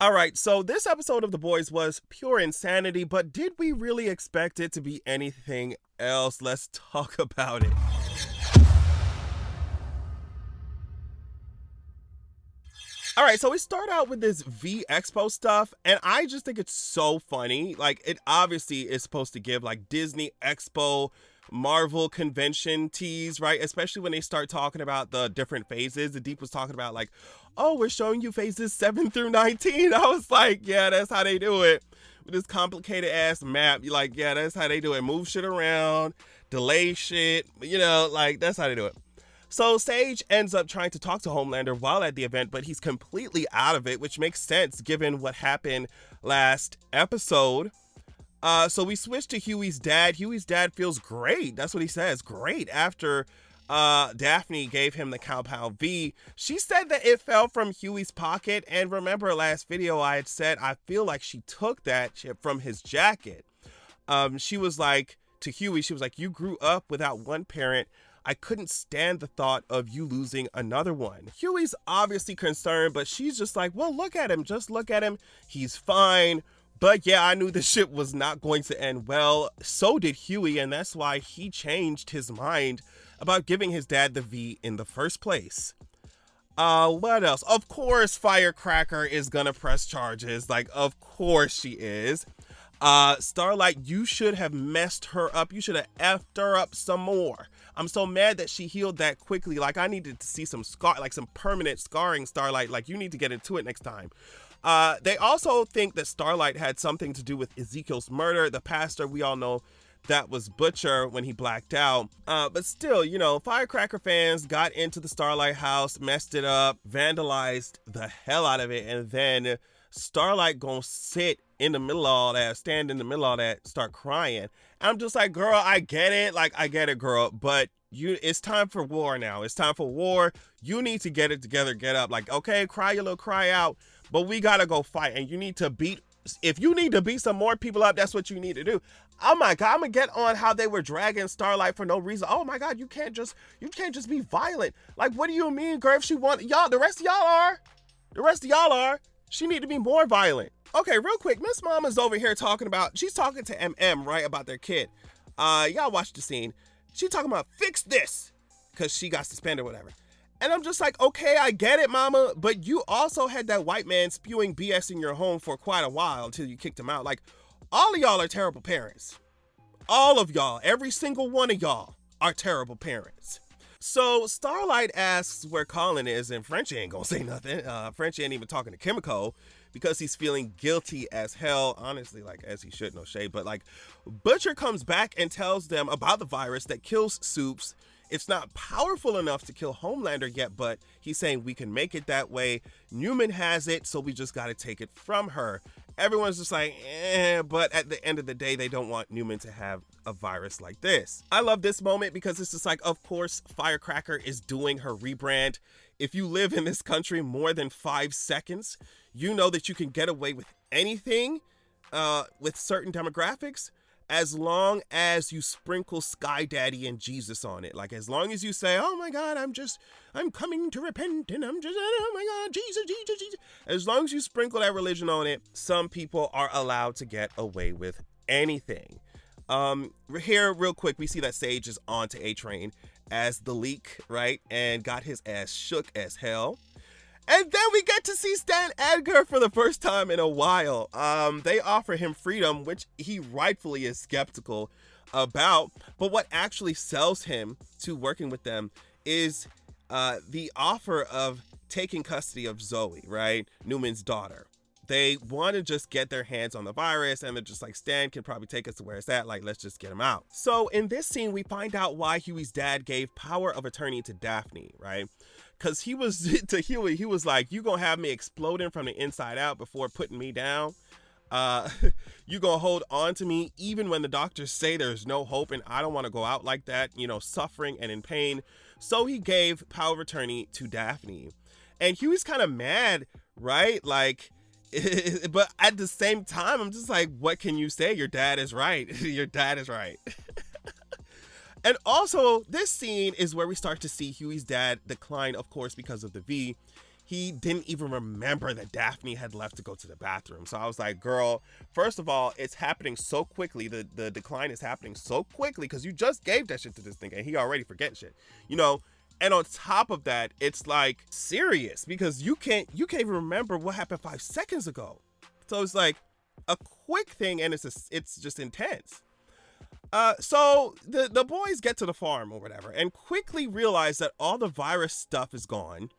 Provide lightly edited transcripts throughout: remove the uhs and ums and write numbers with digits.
All right, so this episode of The Boys was pure insanity, but did we really expect it to be anything else? Let's talk about it. All right, so we start out with this V Expo stuff, and I just think it's so funny. Like, it obviously is supposed to give like Disney Expo, Marvel convention tease, right? Especially when they start talking about the different phases. The Deep was talking about like, oh, we're showing you phases 7 through 19. I was like, yeah, that's how they do it. With this complicated ass map, you're like, yeah, that's how they do it. Move shit around, delay shit, like that's how they do it. So Sage ends up trying to talk to Homelander while at the event, but he's completely out of it, which makes sense given what happened last episode. So we switch to Huey's dad. Huey's dad feels great. That's what he says. Great. After Daphne gave him the Compound V, she said that it fell from Huey's pocket. And remember last video I had said, I feel like she took that shit from his jacket. She was like, to Huey, she was like, you grew up without one parent. I couldn't stand the thought of you losing another one. Huey's obviously concerned, but she's just like, well, look at him. Just look at him. He's fine. But yeah, I knew this shit was not going to end well. So did Huey, and that's why he changed his mind about giving his dad the V in the first place. What else? Of course, Firecracker is gonna press charges. Like, of course she is. Starlight, you should have messed her up. You should have effed her up some more. I'm so mad that she healed that quickly. Like, I needed to see some scar, like some permanent scarring, Starlight. Like, you need to get into it next time. They also think that Starlight had something to do with Ezekiel's murder. The pastor, we all know that was Butcher when he blacked out. But still, Firecracker fans got into the Starlight house, messed it up, vandalized the hell out of it, and then Starlight gonna sit in the middle of all that, stand in the middle of all that, start crying. I'm just like, girl, I get it. Like, I get it, girl. But it's time for war now. It's time for war. You need to get it together, get up. Like, okay, cry your little cry out, but we gotta go fight. And you need to if you need to beat some more people up, that's what you need to do. Oh my God, I'm gonna get on how they were dragging Starlight for no reason. Oh my God, you can't just be violent. Like, what do you mean, girl? If she y'all, the rest of y'all are. She need to be more violent. Okay, real quick, Miss Mama's over here she's talking to MM, right, about their kid. Y'all watch the scene. She talking about fix this, because she got suspended or whatever. And I'm just like, okay, I get it, mama, but you also had that white man spewing BS in your home for quite a while until you kicked him out. Like, all of y'all are terrible parents. All of y'all, every single one of y'all are terrible parents. So Starlight asks where Colin is, and Frenchie ain't gonna say nothing. Frenchie ain't even talking to Kimiko because he's feeling guilty as hell. Honestly, like, as he should, no shade. But like, Butcher comes back and tells them about the virus that kills Supes. It's not powerful enough to kill Homelander yet, but he's saying we can make it that way. Newman has it, so we just gotta take it from her. Everyone's just like, but at the end of the day, they don't want Newman to have a virus like this. I love this moment because it's just like, of course, Firecracker is doing her rebrand. If you live in this country more than 5 seconds, you know that you can get away with anything with certain demographics, as long as you sprinkle Sky Daddy and Jesus on it. Like, as long as you say, oh my God, I'm coming to repent, and oh my God, Jesus. As long as you sprinkle that religion on it, some people are allowed to get away with anything. Here, real quick, we see that Sage is on to A-Train as the leak, right? And got his ass shook as hell. And then we get to see Stan Edgar for the first time in a while. They offer him freedom, which he rightfully is skeptical about. But what actually sells him to working with them is the offer of taking custody of Zoe, right? Newman's daughter. They want to just get their hands on the virus, and they're just like, Stan can probably take us to where it's at. Like, let's just get him out. So in this scene, we find out why Huey's dad gave power of attorney to Daphne, right? Because he was, to Huey, he was like, you gonna have me exploding from the inside out before putting me down? You gonna hold on to me even when the doctors say there's no hope and I don't want to go out like that, suffering and in pain. So he gave power of attorney to Daphne. And Huey's kind of mad, right? Like, but at the same time, I'm just like, what can you say? Your dad is right. Your dad is right. And also, this scene is where we start to see Huey's dad decline, of course, because of the V. he didn't even remember that Daphne had left to go to the bathroom. So I was like, girl, first of all, it's happening so quickly. The decline is happening so quickly because you just gave that shit to this nigga and he already forgetting shit, you know? And on top of that, it's like serious because you can't even remember what happened 5 seconds ago. So it's like a quick thing and it's just intense. So the boys get to the farm or whatever and quickly realize that all the virus stuff is gone,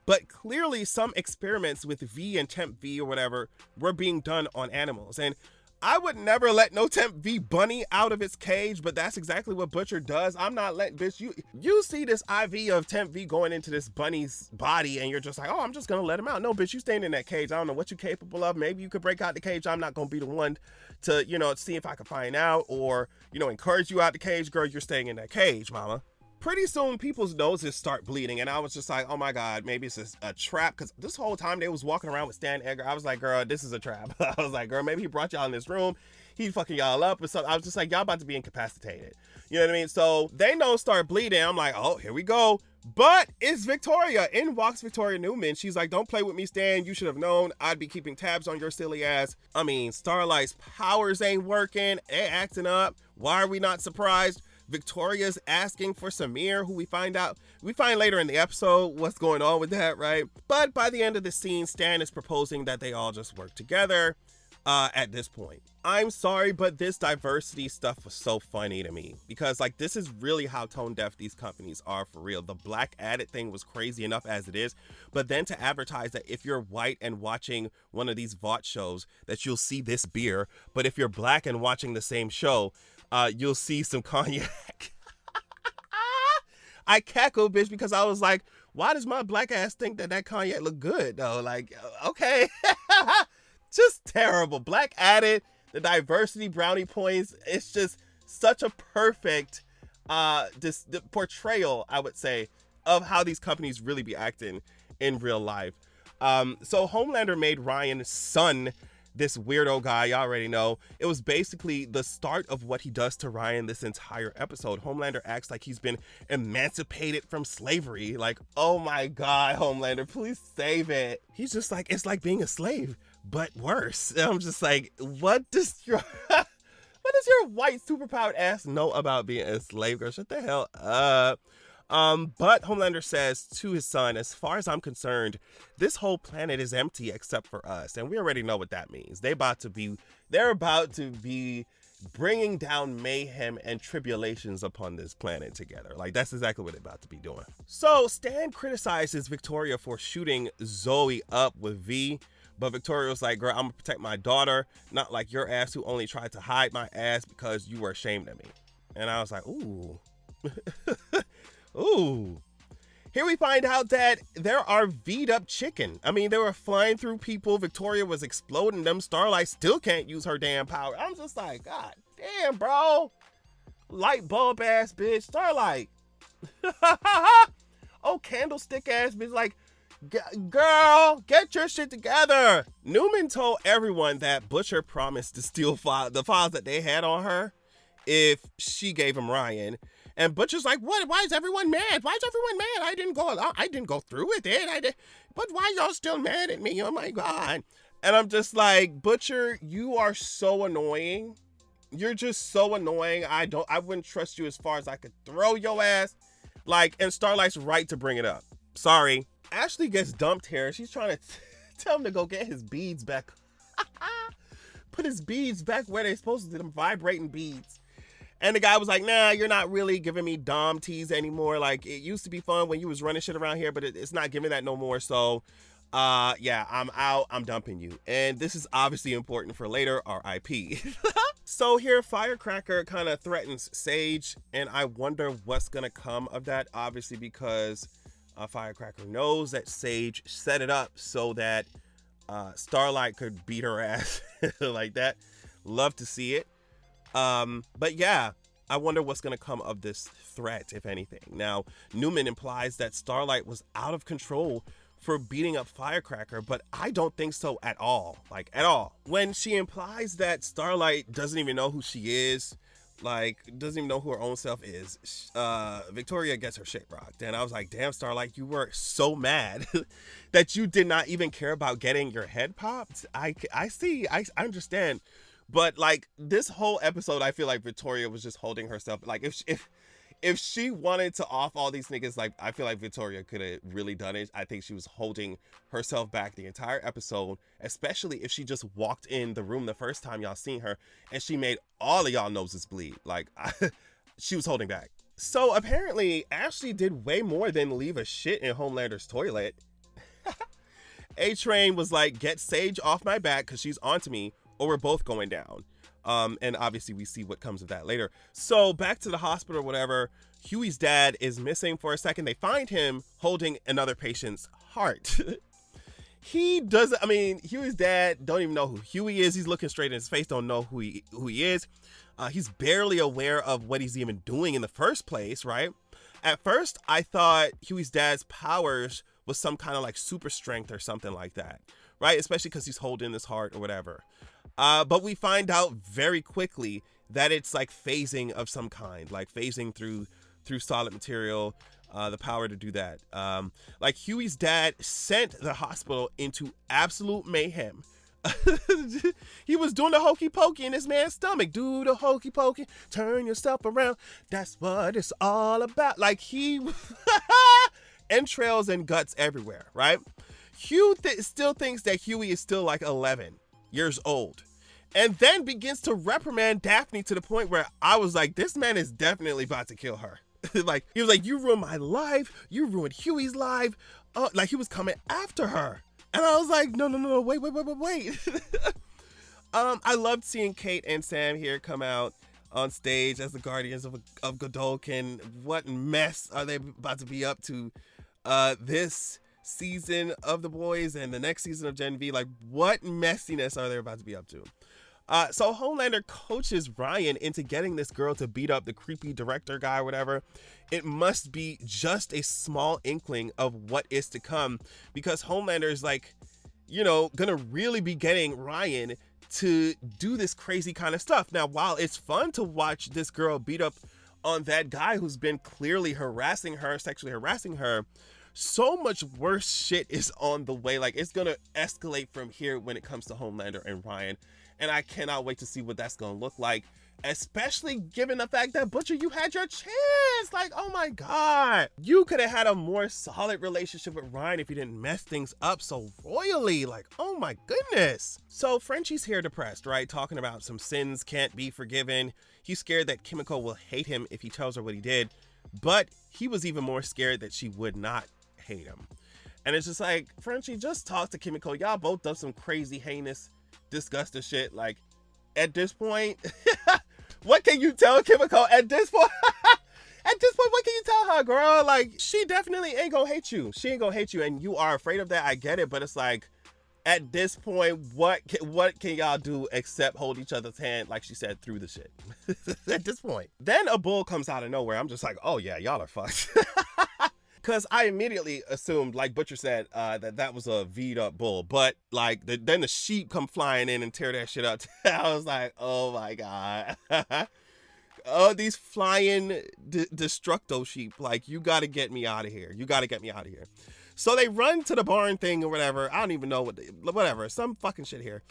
but clearly some experiments with V and Temp V or whatever were being done on animals. And I would never let no Temp V bunny out of its cage, but that's exactly what Butcher does. I'm not letting, bitch, you see this IV of Temp V going into this bunny's body and you're just like, oh, I'm just gonna let him out. No, bitch, you staying in that cage. I don't know what you're capable of. Maybe you could break out the cage. I'm not gonna be the one to, you know, see if I can find out or, you know, encourage you out the cage. Girl, you're staying in that cage, mama. Pretty soon people's noses start bleeding and I was just like, oh my God, maybe it's a trap. Cause this whole time they was walking around with Stan Edgar. I was like, girl, this is a trap. I was like, girl, maybe he brought y'all in this room. He fucking y'all up or something. I was just like, y'all about to be incapacitated. You know what I mean? So they nose start bleeding. I'm like, oh, here we go. But it's Victoria. In walks Victoria Newman. She's like, don't play with me, Stan. You should have known I'd be keeping tabs on your silly ass. I mean, Starlight's powers ain't working. They acting up. Why are we not surprised? Victoria's asking for Samir, who we find later in the episode what's going on with that, right? But by the end of the scene, Stan is proposing that they all just work together at this point. I'm sorry, but this diversity stuff was so funny to me because like this is really how tone deaf these companies are for real. The black added thing was crazy enough as it is, but then to advertise that if you're white and watching one of these Vought shows that you'll see this beer, but if you're black and watching the same show, you'll see some cognac. I cackled, bitch, because I was like, why does my black ass think that cognac look good though? Like, okay. Just terrible. Black added, the diversity brownie points. It's just such a perfect the portrayal, I would say, of how these companies really be acting in real life. So Homelander made Ryan's son this weirdo guy. You already know. It was basically the start of what he does to Ryan this entire episode. Homelander acts like he's been emancipated from slavery. Like, oh my God, Homelander, please save it. He's just like, it's like being a slave, but worse. And I'm just like, what does your white superpowered ass know about being a slave, girl? Shut the hell up. But Homelander says to his son, as far as I'm concerned, this whole planet is empty except for us. And we already know what that means. They're about to be bringing down mayhem and tribulations upon this planet together. Like, that's exactly what they're about to be doing. So Stan criticizes Victoria for shooting Zoe up with V. But Victoria was like, girl, I'm gonna protect my daughter, not like your ass who only tried to hide my ass because you were ashamed of me. And I was like, ooh. Ooh. Here we find out that there are V'd up chicken. I mean, they were flying through people. Victoria was exploding them. Starlight still can't use her damn power. I'm just like, God damn, bro. Light bulb ass bitch. Starlight. Oh, candlestick ass bitch. Like, girl, get your shit together. Newman told everyone that Butcher promised to steal the files that they had on her if she gave him Ryan. And Butcher's like, what? Why is everyone mad? Why is everyone mad? I didn't go through with it. But why y'all still mad at me? Oh my God. And I'm just like, Butcher, you are so annoying. You're just so annoying. I wouldn't trust you as far as I could throw your ass. Like, and Starlight's right to bring it up. Sorry. Ashley gets dumped here. She's trying to tell him to go get his beads back. Put his beads back where they're supposed to be, them vibrating beads. And the guy was like, nah, you're not really giving me dom tease anymore. Like, it used to be fun when you was running shit around here, but it's not giving that no more. So, yeah, I'm out. I'm dumping you. And this is obviously important for later, RIP. So here, Firecracker kind of threatens Sage, and I wonder what's going to come of that, obviously, because Firecracker knows that Sage set it up so that Starlight could beat her ass like that. Love to see it. But yeah, I wonder what's going to come of this threat, if anything. Now, Newman implies that Starlight was out of control for beating up Firecracker, but I don't think so at all. Like, at all. When she implies that Starlight doesn't even know who she is, Like, doesn't even know who her own self is. Victoria gets her shit rocked. And I was like, damn, Starlight, you were so mad that you did not even care about getting your head popped. I see. I understand. But, like, this whole episode, I feel like Victoria was just holding herself. Like, if she wanted to off all these niggas, like, I feel like Victoria could have really done it. I think she was holding herself back the entire episode, especially if she just walked in the room the first time y'all seen her and she made all of y'all noses bleed. Like, she was holding back. So apparently Ashley did way more than leave a shit in Homelander's toilet. A-Train was like, get Sage off my back because she's onto me or we're both going down. And obviously we see what comes of that later. So back to the hospital or whatever, Huey's dad is missing for a second. They find him holding another patient's heart. Huey's dad don't even know who Huie is. He's looking straight in his face, don't know who he is. He's barely aware of what he's even doing in the first place, right? At first, I thought Huey's dad's powers was some kind of like super strength or something like that, right? Especially because he's holding his heart or whatever. But we find out very quickly that it's like phasing of some kind, like phasing through solid material, the power to do that. Like Huey's dad sent the hospital into absolute mayhem. He was doing the hokey pokey in this man's stomach. Do the hokey pokey, turn yourself around. That's what it's all about. Like he entrails and guts everywhere, right? Hugh still thinks that Huey is still like 11 years old, and then begins to reprimand Daphne to the point where I was like, this man is definitely about to kill her. Like, he was like, you ruined my life, you ruined Huey's life. Like he was coming after her, and I was like, no, wait. I loved seeing Kate and Sam here come out on stage as the guardians of Godolkin. What mess are they about to be up to this season of The Boys and the next season of Gen V? Like, what messiness are they about to be up to? So Homelander coaches Ryan into getting this girl to beat up the creepy director guy or whatever. It must be just a small inkling of what is to come, because Homelander is like, gonna really be getting Ryan to do this crazy kind of stuff. Now, while it's fun to watch this girl beat up on that guy who's been clearly sexually harassing her, so much worse shit is on the way. Like, it's gonna escalate from here when it comes to Homelander and Ryan, and I cannot wait to see what that's gonna look like, especially given the fact that Butcher, you had your chance. Like, oh my god, you could have had a more solid relationship with Ryan if you didn't mess things up so royally. Like, oh my goodness. So Frenchie's here depressed, right, talking about some sins can't be forgiven. He's scared that Kimiko will hate him if he tells her what he did, but he was even more scared that she would not hate him. And it's just like, Frenchie, just talk to Kimiko. Y'all both done some crazy, heinous, disgusting shit. Like, at this point, what can you tell Kimiko at this point? At this point, what can you tell her, girl? Like, she definitely ain't gonna hate you. She ain't gonna hate you, and you are afraid of that. I get it, but it's like, at this point, what can y'all do except hold each other's hand, like she said, through the shit? At this point. Then a bull comes out of nowhere. I'm just like, oh yeah, y'all are fucked. Because I immediately assumed, like Butcher said, that was a V'd up bull. But like then the sheep come flying in and tear that shit up. I was like, oh my god. Oh, these flying destructo sheep. Like, you got to get me out of here. You got to get me out of here. So they run to the barn thing or whatever. I don't even know whatever. Some fucking shit here.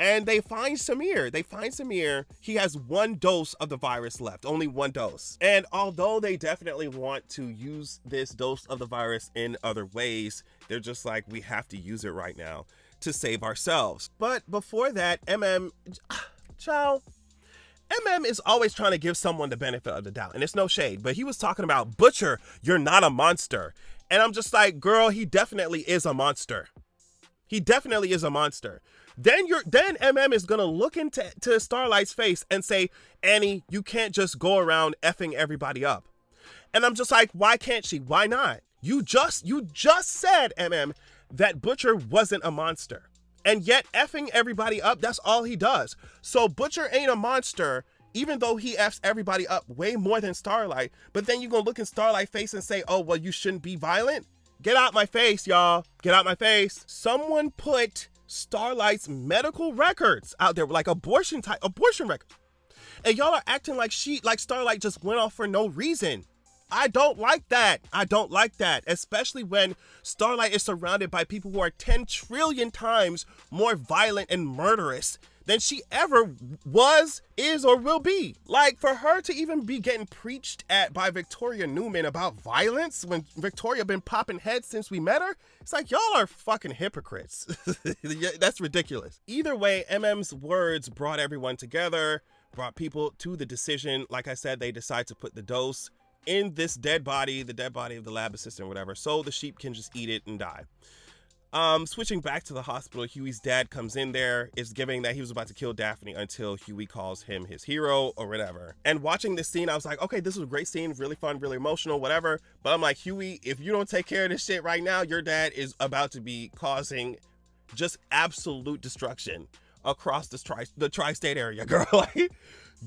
And they find Samir. He has one dose of the virus left, only one dose. And although they definitely want to use this dose of the virus in other ways, they're just like, we have to use it right now to save ourselves. But before that, ciao. is always trying to give someone the benefit of the doubt. And it's no shade, but he was talking about, Butcher, you're not a monster. And I'm just like, girl, he definitely is a monster. He definitely is a monster. Then is gonna look into Starlight's face and say, Annie, you can't just go around effing everybody up. And I'm just like, why can't she? Why not? You just said, that Butcher wasn't a monster. And yet effing everybody up, that's all he does. So Butcher ain't a monster, even though he F's everybody up way more than Starlight. But then you gonna look in Starlight's face and say, oh, well, you shouldn't be violent? Get out my face, y'all. Get out my face. Someone put Starlight's medical records out there, like abortion records. And y'all are acting like Starlight just went off for no reason. I don't like that. I don't like that, especially when Starlight is surrounded by people who are 10 trillion times more violent and murderous than she ever was, is, or will be. Like, for her to even be getting preached at by Victoria Newman about violence when Victoria been popping heads since we met her, it's like, y'all are fucking hypocrites. That's ridiculous. Either way, MM's words brought everyone together, brought people to the decision. Like I said, they decide to put the dose in this dead body, the dead body of the lab assistant or whatever, so the sheep can just eat it and die. Switching back to the hospital, Huey's dad comes in there, is giving that he was about to kill Daphne until Huey calls him his hero or whatever. And watching this scene, I was like, okay, this was a great scene, really fun, really emotional, whatever. But I'm like, Huey, if you don't take care of this shit right now, your dad is about to be causing just absolute destruction across the tri-state area, girl. Like,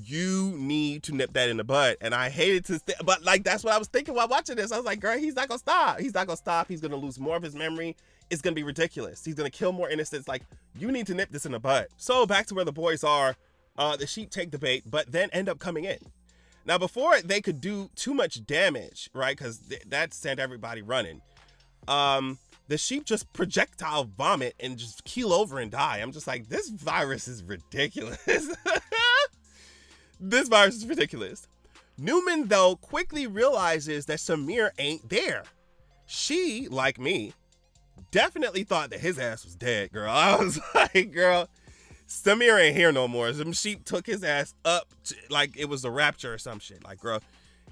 you need to nip that in the bud. And I hated to but like, that's what I was thinking while watching this. I was like, girl, he's not gonna stop. He's not gonna stop. He's gonna lose more of his memory. It's gonna be ridiculous. He's gonna kill more innocents. Like, you need to nip this in the bud. So back to where the boys are, the sheep take the bait, but then end up coming in. Now, before they could do too much damage, right? Because that sent everybody running. The sheep just projectile vomit and just keel over and die. I'm just like, this virus is ridiculous. This virus is ridiculous. Newman, though, quickly realizes that Samir ain't there. She, like me, definitely thought that his ass was dead, girl. I was like, girl, Samir ain't here no more. Some sheep took his ass up like it was a rapture or some shit. Like, girl,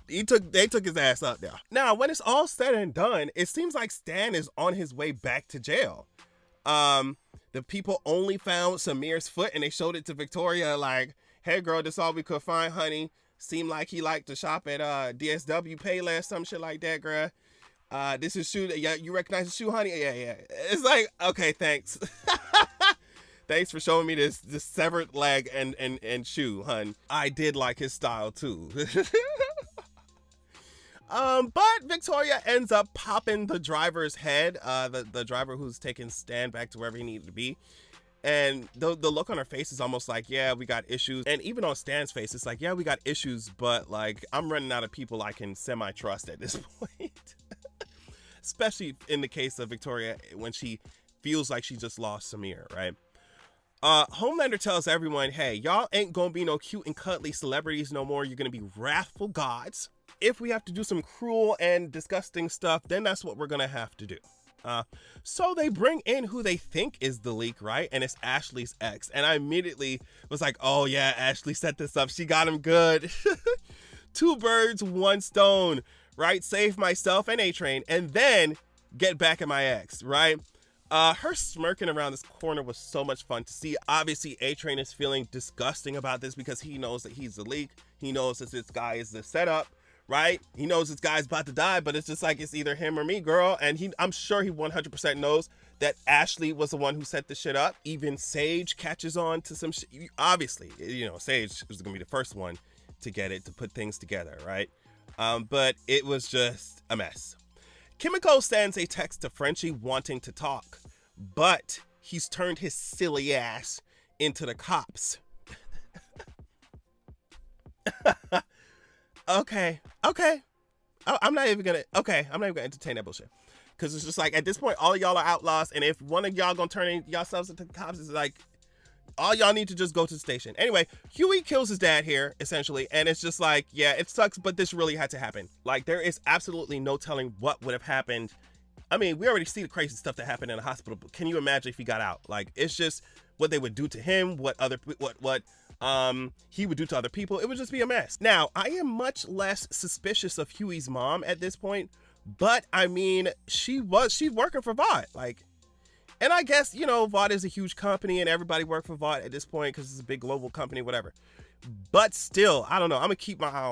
they took his ass up there. Now, when it's all said and done, it seems like Stan is on his way back to jail. The people only found Samir's foot and they showed it to Victoria like, hey, girl, this all we could find, honey. Seemed like he liked to shop at DSW Payless, some shit like that, girl. This is shoe. Yeah, you recognize the shoe, honey? Yeah. It's like, okay, thanks. Thanks for showing me this severed leg and shoe, hun. I did like his style too. But Victoria ends up popping the driver's head, the driver who's taking Stan back to wherever he needed to be. And the look on her face is almost like, yeah, we got issues. And even on Stan's face, it's like, yeah, we got issues, but like, I'm running out of people I can semi-trust at this point. Especially in the case of Victoria when she feels like she just lost Samir, right? Homelander tells everyone, hey, y'all ain't gonna be no cute and cuddly celebrities no more. You're gonna be wrathful gods. If we have to do some cruel and disgusting stuff, then that's what we're gonna have to do. So they bring in who they think is the leak, right? And it's Ashley's ex. And I immediately was like, oh yeah, Ashley set this up. She got him good. 2 birds, 1 stone, right? Save myself and A-Train and then get back at my ex, right? Her smirking around this corner was so much fun to see. Obviously, A-Train is feeling disgusting about this because he knows that he's the leak. He knows that this guy is the setup, right? He knows this guy's about to die, but it's just like, it's either him or me, girl. And I'm sure he 100% knows that Ashley was the one who set the shit up. Even Sage catches on to some shit. Obviously, you know, Sage was gonna be the first one to get it, to put things together, right? But it was just a mess. Kimiko sends a text to Frenchie wanting to talk, but he's turned his silly ass into the cops. Okay. I'm not even gonna entertain that bullshit. Because it's just like, at this point, all of y'all are outlaws, and if one of y'all gonna turn yourselves into cops, it's like, all y'all need to just go to the station. Anyway, Huie kills his dad here, essentially, and it's just like, yeah, it sucks, but this really had to happen. Like, there is absolutely no telling what would have happened. I mean, we already see the crazy stuff that happened in the hospital, but can you imagine if he got out? Like, it's just what they would do to him, what he would do to other people. It would just be a mess. Now, I am much less suspicious of Huey's mom at this point, but I mean, she's working for Vought, like, and I guess, you know, Vought is a huge company and everybody works for Vought at this point because it's a big global company, whatever. But still, I don't know. I'm going to keep my eye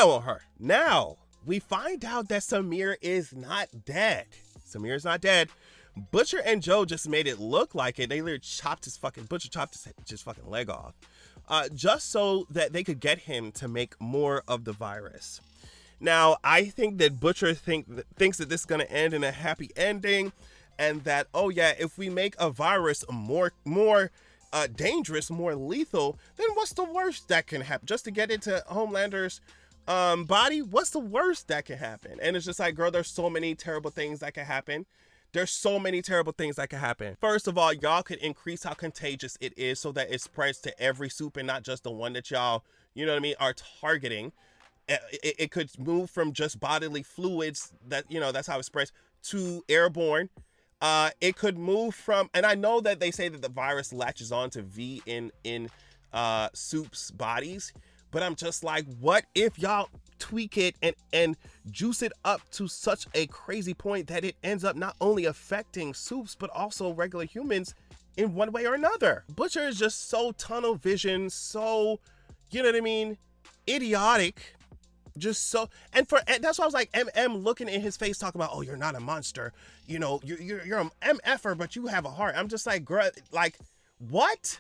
on her. Now, we find out that Samir is not dead. Samir is not dead. Butcher and Joe just made it look like it. They literally chopped his fucking leg off. Just so that they could get him to make more of the virus. Now, I think that Butcher thinks that this is going to end in a happy ending. And that, oh yeah, if we make a virus more dangerous, more lethal, then what's the worst that can happen? Just to get into Homelander's body, what's the worst that can happen? And it's just like, girl, there's so many terrible things that can happen. There's so many terrible things that can happen. First of all, y'all could increase how contagious it is so that it spreads to every supe and not just the one that y'all, you know what I mean, are targeting. It could move from just bodily fluids that, you know, that's how it spreads, to airborne. It could move from, and I know that they say that the virus latches on to V in supe's bodies, but I'm just like, what if y'all tweak it and juice it up to such a crazy point that it ends up not only affecting supes, but also regular humans in one way or another? Butcher is just so tunnel vision, so, you know what I mean, idiotic. Just so, and that's why I was like, MM looking in his face talking about, oh, you're not a monster, you know, you're an MFer, but you have a heart. I'm just like, girl, like, what?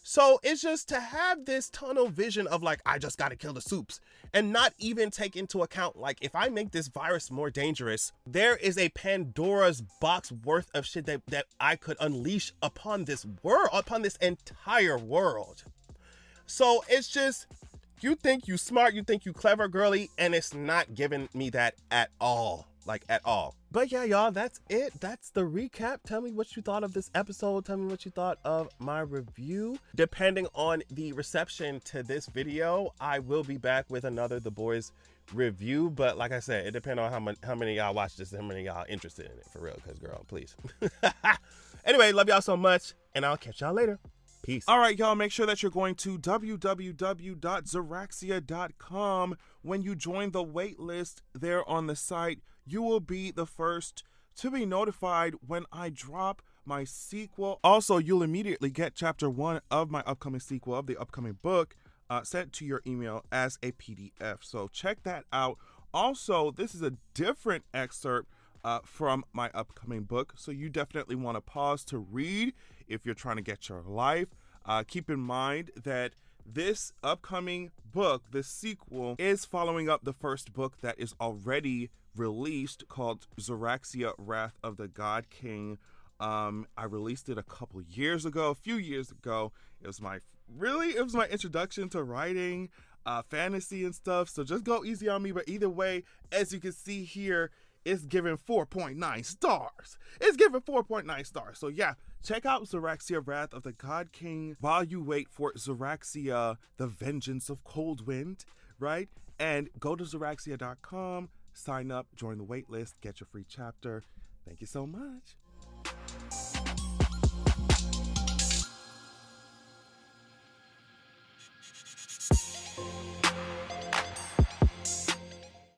So it's just to have this tunnel vision of like, I just gotta kill the supes, and not even take into account, like, if I make this virus more dangerous, there is a Pandora's box worth of shit that I could unleash upon this world, upon this entire world. So it's just, you think you smart, you think you clever, girly, and it's not giving me that at all. Like, at all. But yeah, y'all, that's it. That's the recap. Tell me what you thought of this episode. Tell me what you thought of my review. Depending on the reception to this video, I will be back with another The Boys review. But like I said, it depends on how many y'all watch this and how many y'all interested in it, for real. Because, girl, please. Anyway, love y'all so much, and I'll catch y'all later. Peace. All right, y'all, make sure that you're going to www.zoraxia.com. When you join the wait list there on the site, you will be the first to be notified when I drop my sequel. Also, you'll immediately get chapter 1 of my upcoming sequel of the upcoming book sent to your email as a PDF. So check that out. Also, this is a different excerpt from my upcoming book, so you definitely want to pause to read if you're trying to get your life. Keep in mind that this upcoming book, this sequel, is following up the first book that is already released called Zoraxia, Wrath of the God King. I released it a few years ago. It was my introduction to writing fantasy and stuff, so just go easy on me. But either way, as you can see here, it's given 4.9 stars. It's given 4.9 stars. So yeah, check out Zoraxia, Wrath of the God King while you wait for Zoraxia, The Vengeance of Coldwind, right? And go to Zoraxia.com, sign up, join the wait list, get your free chapter. Thank you so much.